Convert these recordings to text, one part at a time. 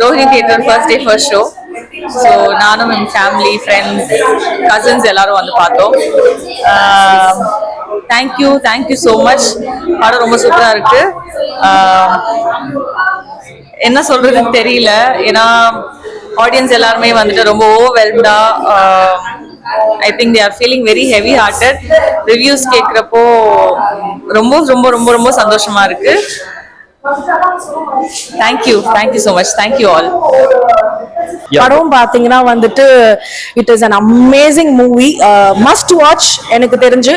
Rohini theatre first day first show. So நானும் என் family friends cousins எல்லாரும் வந்து பார்த்தோம். Thank you so much. படம் ரொம்ப சூப்பராக இருக்கு. என்ன சொல்றதுன்னு தெரியல. ஏன்னா ஆடியன்ஸ் எல்லாருமே வந்துட்டு ரொம்ப ஓவர்வெல்ம்டா I think they are feeling very heavy hearted. Reviews கேக்குறப்போ ரொம்ப ரொம்ப ரொம்ப ரொம்ப சந்தோஷமா இருக்கு. Thank you so much. Thank you all. படம் பாத்தீங்கன்னா வந்துட்டு it is an amazing movie, must watch. எனக்கு தெரிஞ்சு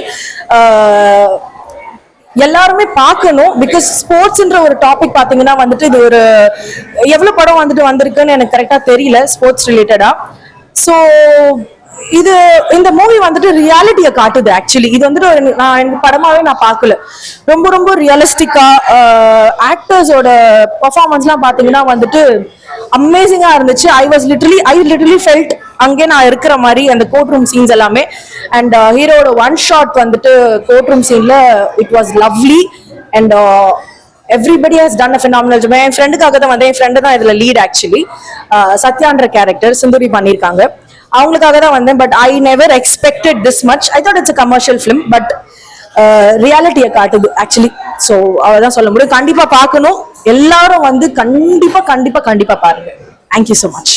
எல்லாருமே பார்க்கணும். பிகாஸ் ஸ்போர்ட்ஸ்ன்ற ஒரு டாபிக் பாத்தீங்கன்னா வந்துட்டு இது ஒரு எவ்வளவு படம் வந்துட்டு வந்திருக்குன்னு எனக்கு கரெக்டா தெரியல ஸ்போர்ட்ஸ் ரிலேட்டடா. ஸோ இந்த மூவி வந்துட்டு ரியாலிட்டியை காட்டுது. ஆக்சுவலி இது வந்துட்டு எனக்கு படமாவே நான் பார்க்கல. ரொம்ப ரொம்ப ரியலிஸ்டிக்கா ஆக்டர்ஸோட பெர்ஃபார்மன்ஸ்லாம் பாத்தீங்கன்னா வந்துட்டு அமேசிங்கா இருந்துச்சு. ஐ லிட்டரலி ஃபெல்ட் அங்கே நான் இருக்கிற மாதிரி அந்த கோர்ட் ரூம் சீன்ஸ் எல்லாமே. அண்ட் ஹீரோட ஒன் ஷாட் வந்துட்டு கோர்ட் ரூம் சீன்ல it was lovely. And everybody has done a phenomenal job. என் ஃப்ரெண்டுக்காக தான் வந்தேன். என் ஃப்ரெண்டு தான் இதுல லீட். ஆக்சுவலி சத்யான்ற கேரக்டர் சிந்துரி பண்ணியிருக்காங்க. அவங்களுக்காக தான் வந்தேன். But I never expected this much. I thought it's a commercial film. But ரியாலிட்டியை காட்டுது ஆக்சுவலி. ஸோ அதான் சொல்ல முடியும். கண்டிப்பா பார்க்கணும். எல்லாரும் வந்து கண்டிப்பா பாருங்க. Thank you so much.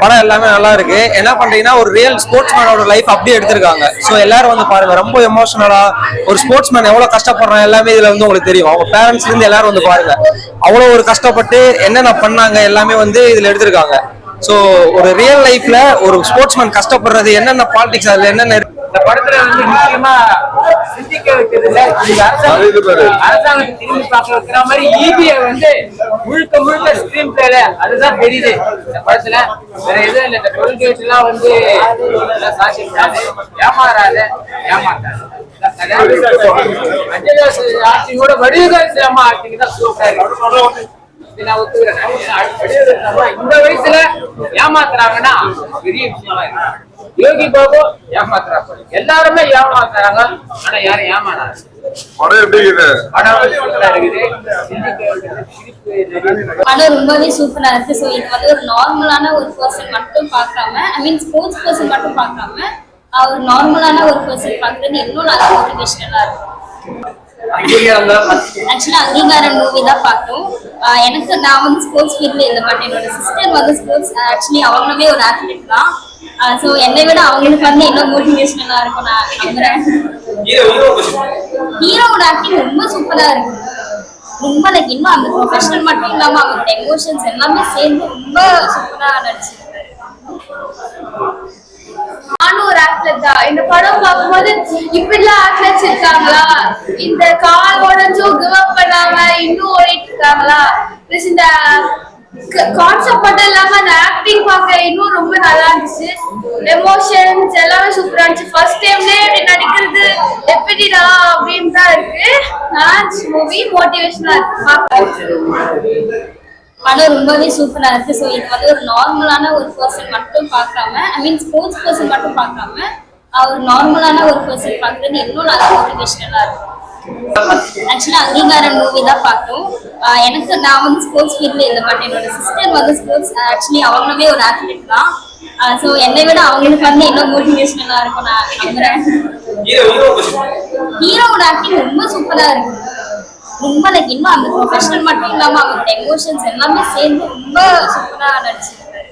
படம் எல்லாமே நல்லா இருக்கு. என்ன பண்றீங்கன்னா ஒரு ரியல் ஸ்போர்ட்ஸ்மேனோட லைஃப் அப்படியே எடுத்திருக்காங்க. சோ எல்லாரும் வந்து பாருங்க. ரொம்ப எமோஷனலா ஒரு ஸ்போர்ட்ஸ்மேன் எவ்வளவு கஷ்டப்படுறான் எல்லாமே இதுல வந்து உங்களுக்கு தெரியும். அவங்க பேரண்ட்ஸ்ல இருந்து எல்லாரும் வந்து பாருங்க. அவ்வளவு ஒரு கஷ்டப்பட்டு என்னென்ன பண்ணாங்க எல்லாமே வந்து இதுல எடுத்திருக்காங்க. சோ ஒரு ரியல் லைஃப்ல ஒரு ஸ்போர்ட்ஸ்மேன் கஷ்டப்படுறது என்னென்ன பாலிடிக்ஸ் அதுல என்னென்ன இந்த படத்துல வந்து முக்கியமா சிந்திக்க வைக்கிறதுல அரசாங்கத்தை திரும்பி பார்க்க வைக்கிற மாதிரி ஈபிஐ வந்து முழுக்க ஸ்கிரீன் பிளேல அதுதான் தெரியுது இந்த படத்துல. வேற எதுவும் இல்லை. இந்த டோல்கேட் எல்லாம் வந்து சாட்சிக்காது, ஏமாறாத ஏமாத்தாது. ஆக்டிங்கோட வடிவகாலத்துல அம்மா ஆக்டிங் தான் சூப்பரா இருக்கு. நான் ஒத்துக்கிறேன். இந்த வயசுல ஏமாத்துறாங்கன்னா பெரிய விஷயமா இருக்கு. யோகி பாபு ஏமாத்துறாங்க, எல்லாருமே ஏமாத்துறாங்க. ஆனா யாரும் ஏமாறாங்க. படம் ரொம்பவே சூப்பரா இருக்கு. ஸோ இது வந்து ஒரு நார்மலான ஒரு பர்சன் மட்டும் பார்க்காம, ஐ மீன் ஸ்போர்ட்ஸ் பர்சன் மட்டும் பார்க்காம ஒரு நார்மலான ஒரு பர்சன் பார்க்கறது இன்னும் நல்ல மோட்டிவேஷனலா இருக்கும். ஆக்சுவலா அங்கீகாரம் மூவி தான் பார்த்தோம். நான் வந்து ஸ்போர்ட்ஸ் ஃபீல்ட்ல இல்லை. பட் என்னோட சிஸ்டர் வந்து ஸ்போர்ட்ஸ் ஆக்சுவலி அவங்களுமே ஒரு ஆத்லெட் தான். ஸோ என்னை விட அவங்களுக்கு வந்து இன்னும் மோட்டிவேஷனலா இருக்கும் நான் நம்புறேன். ஹீரோட ஆக்டிங் ரொம்ப சூப்பரா இருக்கு. ரொம்ப லைக் இன்னும் அந்த ப்ரொஃபஷனல் மட்டும் இல்லாம அவங்களோட எமோஷன்ஸ் எல்லாமே சேர்ந்து ரொம்ப சூப்பரா நடிச்சிருக்காரு. நானும் ஒரு ஆத்லெட் தான். இந்த படம் பார்க்கும்போது இப்படிலாம் ஆத்லெட்ஸ் இருக்காங்களா, இந்த கால் உடஞ்சும் கிவ் அப் பண்ணாம இன்னும் ஓடிட்டு இருக்காங்களா. பிளஸ் இந்த கான்செப்ட் மட்டும் இல்லாம அந்த ஆக்டிங் பார்க்க இன்னும் ரொம்ப நல்லா இருந்துச்சு. எமோஷன்ஸ் எல்லாமே சூப்பரா இருந்துச்சு. ஃபர்ஸ்ட் டைம்லயே இப்படி நடிக்கிறது எப்படிடா அப்படின்னு தான் இருக்கு. மூவி மோட்டிவேஷனா இருக்கு. படம் ரொம்பவே சூப்பரா இருக்கு. ஸோ இது வந்து ஒரு நார்மலான ஒரு பர்சன் மட்டும் பார்க்காம, ஐ மீன் ஸ்போர்ட்ஸ் பர்சன் மட்டும் பார்க்காம ஒரு நார்மலான ஒரு பர்சன் பார்க்கறது இன்னும் நல்ல மோட்டிவேஷனலா இருக்கும். ஆக்சுவலா அங்கீகாரம் மூவி தான் பார்த்தோம். நான் வந்து ஸ்போர்ட்ஸ் ஃபீல்ட்ல இல்லை. பட் என்னோட சிஸ்டர் வந்து ஸ்போர்ட்ஸ் ஆக்சுவலி அவங்களுமே ஒரு ஆத்லெட் தான். ஸோ என்னை விட அவங்களுக்கு வந்து இன்னும் மோட்டிவேஷனலா இருக்கும் நான் நம்புறேன். ஹீரோட ஆக்டிங் ரொம்ப சூப்பரா இருக்கு. ரொம்ப லைக் இன்னும் அந்த ப்ரொஃபஷனல் மட்டும் இல்லாம அவங்களோட எமோஷன்ஸ் எல்லாமே சேர்ந்து ரொம்ப சூப்பரா நடிச்சிருக்காரு.